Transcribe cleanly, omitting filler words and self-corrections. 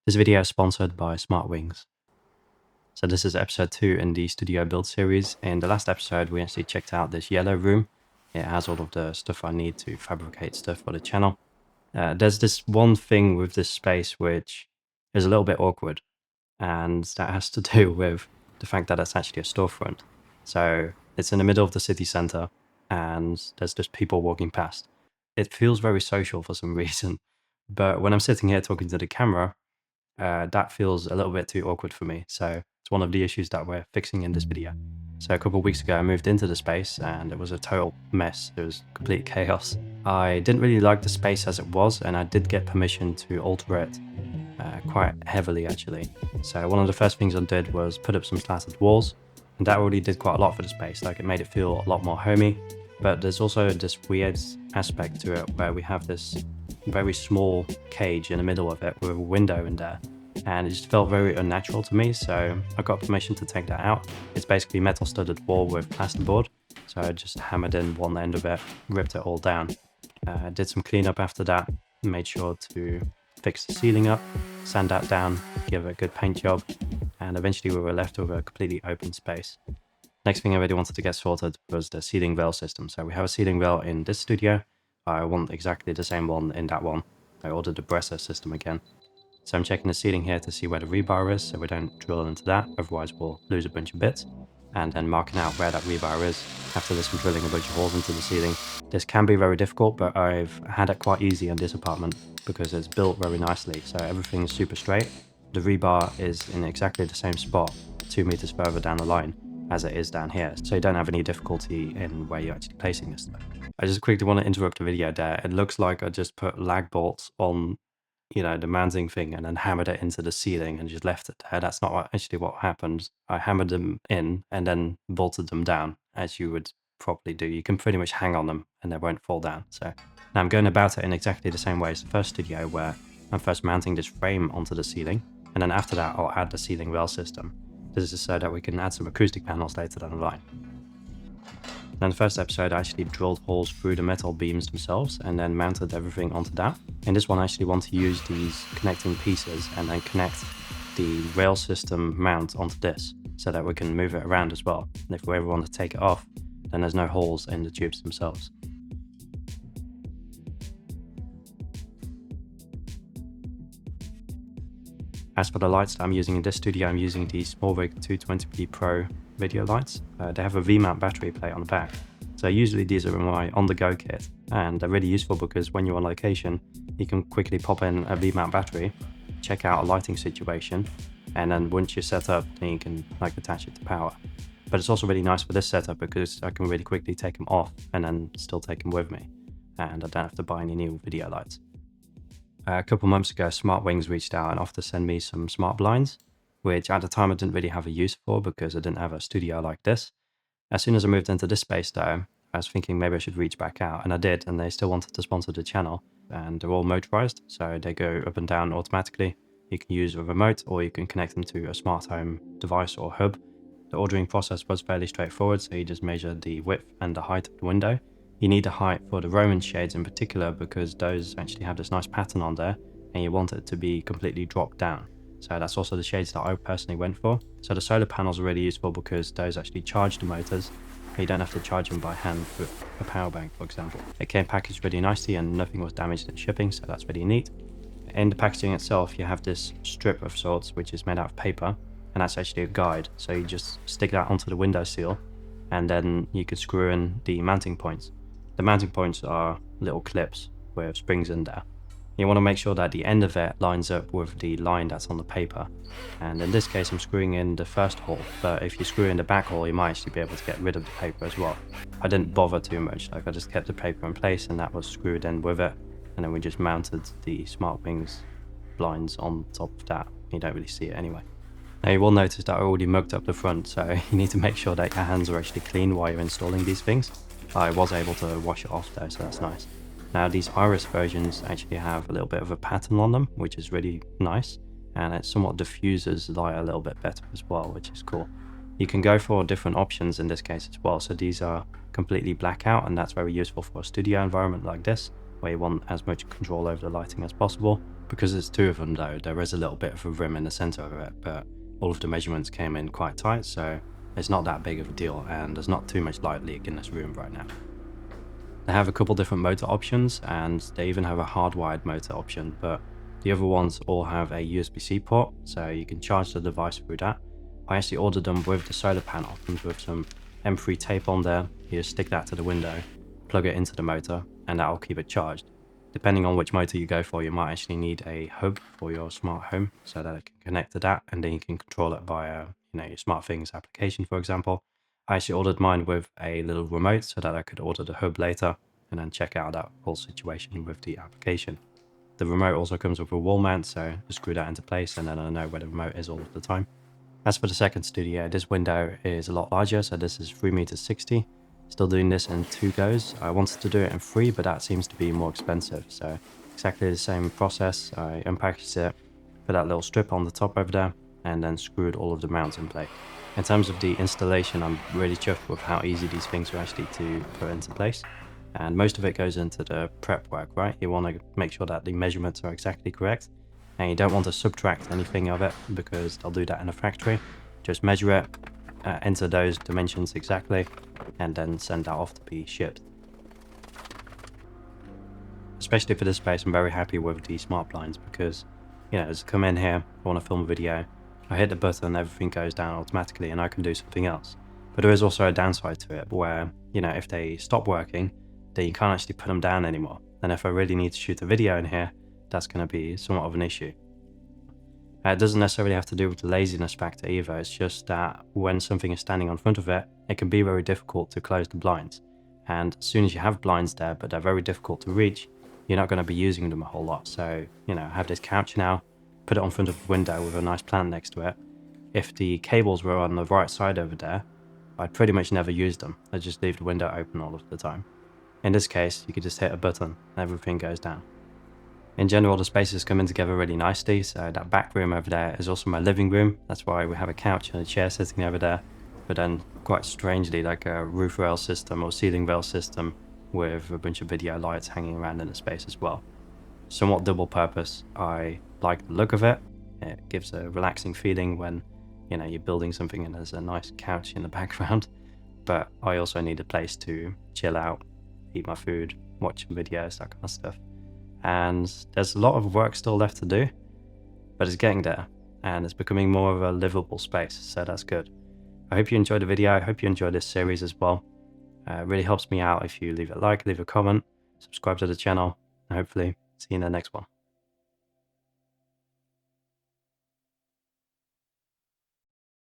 This video is sponsored by SmartWings. So this is episode 2 in the studio build series. In the last episode, we actually checked out this yellow room. It has all of the stuff I need to fabricate stuff for the channel. There's this one thing with this space which is a little bit awkward, and that has to do with the fact that it's actually a storefront. So it's in the middle of the city center, and there's just people walking past. It feels very social for some reason, but when I'm sitting here talking to the camera, that feels a little bit too awkward for me. So it's one of the issues that we're fixing in this video. So a couple of weeks ago, I moved into the space and it was a total mess. It was complete chaos. I didn't really like the space as it was, and I did get permission to alter it quite heavily actually. So one of the first things I did was put up some slatted walls, and that already did quite a lot for the space. Like, it made it feel a lot more homey. But there's also this weird aspect to it where we have this very small cage in the middle of it with a window in there, and it just felt very unnatural to me. So I got permission to take that out. It's basically metal studded wall with plasterboard, so I just hammered in one end of it, ripped it all down. Did some cleanup after that, made sure to fix the ceiling up, sand that down, give it a good paint job, and eventually we were left with a completely open space. Next thing I really wanted to get sorted was the ceiling rail system. So we have a ceiling rail in this studio. I want exactly the same one in that one. I ordered the Bresser system again. So I'm checking the ceiling here to see where the rebar is, so we don't drill into that, otherwise we'll lose a bunch of bits. And then marking out where that rebar is. After this, I'm drilling a bunch of holes into the ceiling. This can be very difficult, but I've had it quite easy in this apartment because it's built very nicely, so everything's super straight. The rebar is in exactly the same spot 2 meters further down the line as it is down here, so you don't have any difficulty in where you're actually placing this stuff. I just quickly want to interrupt the video there. It looks like I just put lag bolts on, the mounting thing and then hammered it into the ceiling and just left it there. That's not actually what happened. I hammered them in and then bolted them down, as you would probably do. You can pretty much hang on them and they won't fall down. So now I'm going about it in exactly the same way as the first studio, where I'm first mounting this frame onto the ceiling, and then after that I'll add the ceiling rail system. This is so that we can add some acoustic panels later down the line. Now, in the first episode, I actually drilled holes through the metal beams themselves and then mounted everything onto that. In this one, I actually want to use these connecting pieces and then connect the rail system mount onto this so that we can move it around as well. And if we ever want to take it off, then there's no holes in the tubes themselves. As for the lights that I'm using in this studio, I'm using the SmallRig 220p Pro video lights. They have a V-mount battery plate on the back. So usually these are in my on-the-go kit, and they're really useful because when you're on location, you can quickly pop in a V-mount battery, check out a lighting situation, and then once you're set up, then you can attach it to power. But it's also really nice for this setup because I can really quickly take them off and then still take them with me, and I don't have to buy any new video lights. A couple months ago, SmartWings reached out and offered to send me some smart blinds, which at the time I didn't really have a use for because I didn't have a studio like this. As soon as I moved into this space though, I was thinking maybe I should reach back out, and I did, and they still wanted to sponsor the channel, and they're all motorized, so they go up and down automatically. You can use a remote or you can connect them to a smart home device or hub. The ordering process was fairly straightforward, so you just measure the width and the height of the window. You need a height for the Roman shades in particular because those actually have this nice pattern on there, and you want it to be completely dropped down. So that's also the shades that I personally went for. So the solar panels are really useful because those actually charge the motors. You don't have to charge them by hand with a power bank, for example. It came packaged really nicely and nothing was damaged in shipping, so that's really neat. In the packaging itself, you have this strip of sorts which is made out of paper, and that's actually a guide. So you just stick that onto the window seal, and then you could screw in the mounting points. The mounting points are little clips with springs in there. You want to make sure that the end of it lines up with the line that's on the paper. And in this case, I'm screwing in the first hole, but if you screw in the back hole, you might actually be able to get rid of the paper as well. I didn't bother too much, I just kept the paper in place and that was screwed in with it. And then we just mounted the SmartWings blinds on top of that. You don't really see it anyway. Now you will notice that I already mugged up the front, so you need to make sure that your hands are actually clean while you're installing these things. I was able to wash it off though, so that's nice. Now these Iris versions actually have a little bit of a pattern on them, which is really nice, and it somewhat diffuses light a little bit better as well, which is cool. You can go for different options in this case as well, so these are completely blackout, and that's very useful for a studio environment like this, where you want as much control over the lighting as possible. Because it's two of them though, there is a little bit of a rim in the center of it, but all of the measurements came in quite tight, so it's not that big of a deal, and there's not too much light leak in this room right now. They have a couple different motor options, and they even have a hardwired motor option, but the other ones all have a USB-C port, so you can charge the device through that. I actually ordered them with the solar panel, comes with some M3 tape on there. You just stick that to the window, plug it into the motor, and that'll keep it charged. Depending on which motor you go for, you might actually need a hub for your smart home so that it can connect to that, and then you can control it via, your SmartThings application, for example. I actually ordered mine with a little remote so that I could order the hub later and then check out that whole situation with the application. The remote also comes with a wall mount, so just screw that into place and then I know where the remote is all of the time. As for the second studio, this window is a lot larger, so this is 3.60 meters. Still doing this in 2 goes. I wanted to do it in 3, but that seems to be more expensive. So exactly the same process. I unpackaged it, put that little strip on the top over there, and then screwed all of the mounts in place. In terms of the installation, I'm really chuffed with how easy these things are actually to put into place. And most of it goes into the prep work, right? You want to make sure that the measurements are exactly correct. And you don't want to subtract anything of it because they'll do that in a factory. Just measure it, enter those dimensions exactly, and then send that off to be shipped. Especially for this space, I'm very happy with the smart blinds because, as I come in here, I want to film a video, I hit the button, everything goes down automatically and I can do something else. But there is also a downside to it where, if they stop working, then you can't actually put them down anymore. And if I really need to shoot a video in here, that's going to be somewhat of an issue. It doesn't necessarily have to do with the laziness factor either, it's just that when something is standing in front of it, it can be very difficult to close the blinds. And as soon as you have blinds there, but they're very difficult to reach, you're not going to be using them a whole lot. So, I have this couch now, put it on front of the window with a nice plant next to it. If the cables were on the right side over there, I'd pretty much never use them. I'd just leave the window open all of the time. In this case, you could just hit a button and everything goes down. In general, the spaces come in together really nicely, so that back room over there is also my living room. That's why we have a couch and a chair sitting over there, but then quite strangely like a roof rail system or ceiling rail system with a bunch of video lights hanging around in the space as well. Somewhat double purpose. I like the look of it. It gives a relaxing feeling when, you're building something and there's a nice couch in the background, but I also need a place to chill out, eat my food, watch some videos, that kind of stuff. And there's a lot of work still left to do, but it's getting there and it's becoming more of a livable space, so that's good. I hope you enjoyed the video. I hope you enjoyed this series as well. It really helps me out if you leave a like, leave a comment, subscribe to the channel, and hopefully see you in the next one.